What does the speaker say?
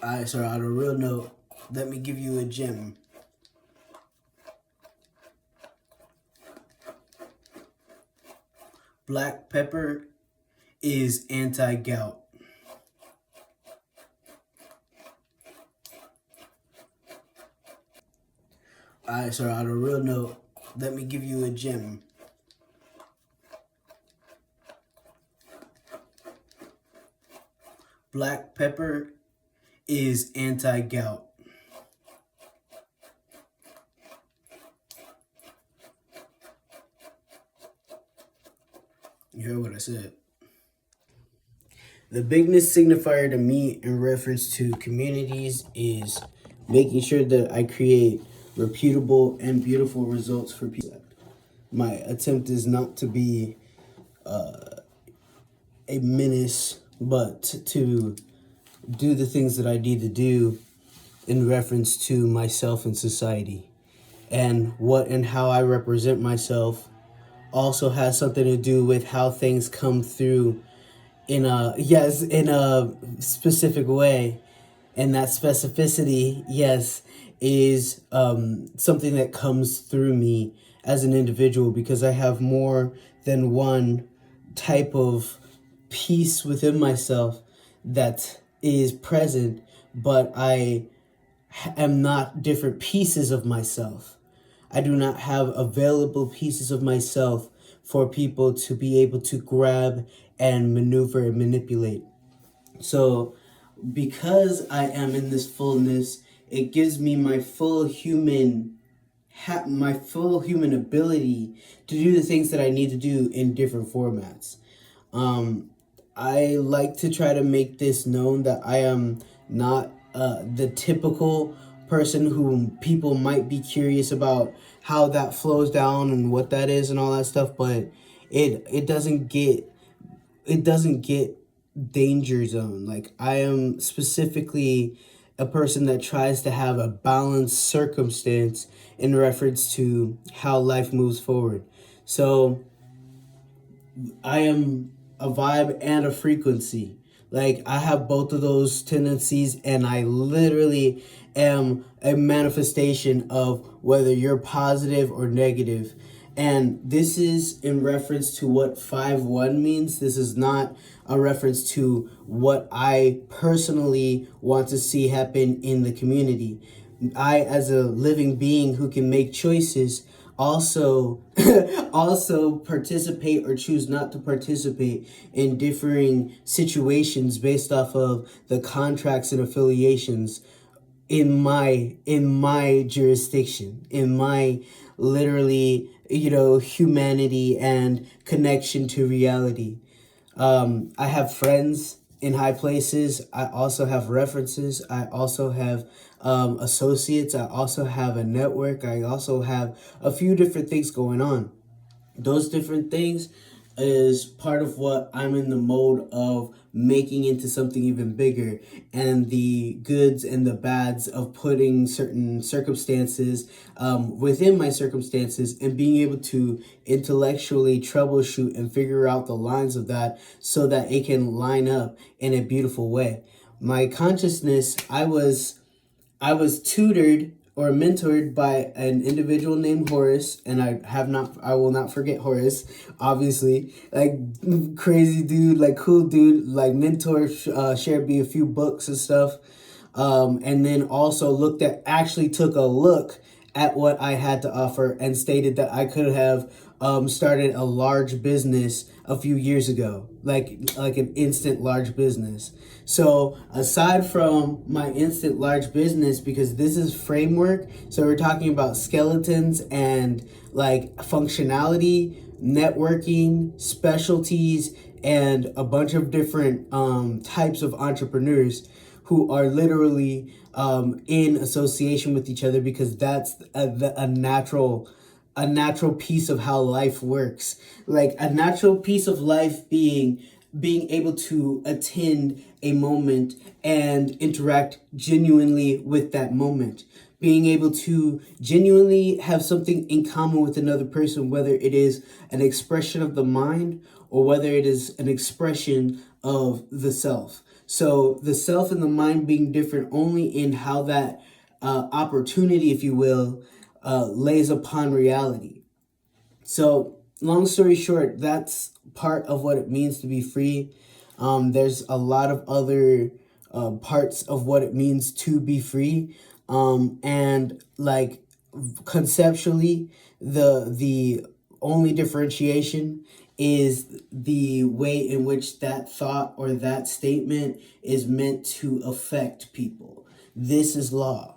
Alright, so on a real note, let me give you a gem. Black pepper is anti-gout. Alright, so on a real note, let me give you a gem. Black pepper is anti-gout. You heard what I said. The biggest signifier to me in reference to communities is making sure that I create reputable and beautiful results for people. My attempt is not to be a menace, but to do the things that I need to do in reference to myself and society. And what and how I represent myself also has something to do with how things come through in a specific way. And that specificity, yes, is something that comes through me as an individual, because I have more than one type of peace within myself that is present, but I am not different pieces of myself. I do not have available pieces of myself for people to be able to grab and maneuver and manipulate. So because I am in this fullness, it gives me my full human ability to do the things that I need to do in different formats. I like to try to make this known that I am not the typical person who people might be curious about how that flows down and what that is and all that stuff, but it doesn't get danger zone. Like, I am specifically a person that tries to have a balanced circumstance in reference to how life moves forward. So I am a vibe and a frequency. Like, I have both of those tendencies, and I literally am a manifestation of whether you're positive or negative. And this is in reference to what 5-1 means. This is not a reference to what I personally want to see happen in the community. I, as a living being who can make choices, also also participate or choose not to participate in differing situations based off of the contracts and affiliations in my jurisdiction, in my literally, humanity and connection to reality. I have friends in high places. I also have references. I also have associates. I also have a network. I also have a few different things going on. Those different things is part of what I'm in the mode of making into something even bigger, and the goods and the bads of putting certain circumstances within my circumstances and being able to intellectually troubleshoot and figure out the lines of that so that it can line up in a beautiful way. My consciousness, I was tutored or mentored by an individual named Horace, and I will not forget Horace, obviously. Like, crazy dude, like cool dude, like mentor, shared me a few books and stuff. And then also actually took a look at what I had to offer and stated that I could have started a large business a few years ago, like an instant large business. So aside from my instant large business, because this is framework, so we're talking about skeletons and like functionality, networking, specialties, and a bunch of different types of entrepreneurs who are literally in association with each other, because that's a natural piece of how life works. Like, a natural piece of life being able to attend a moment and interact genuinely with that moment, being able to genuinely have something in common with another person, whether it is an expression of the mind or whether it is an expression of the self. So the self and the mind being different only in how that opportunity, if you will, lays upon reality. So long story short, that's part of what it means to be free. There's a lot of other parts of what it means to be free. And like conceptually, the only differentiation is the way in which that thought or that statement is meant to affect people. This is law.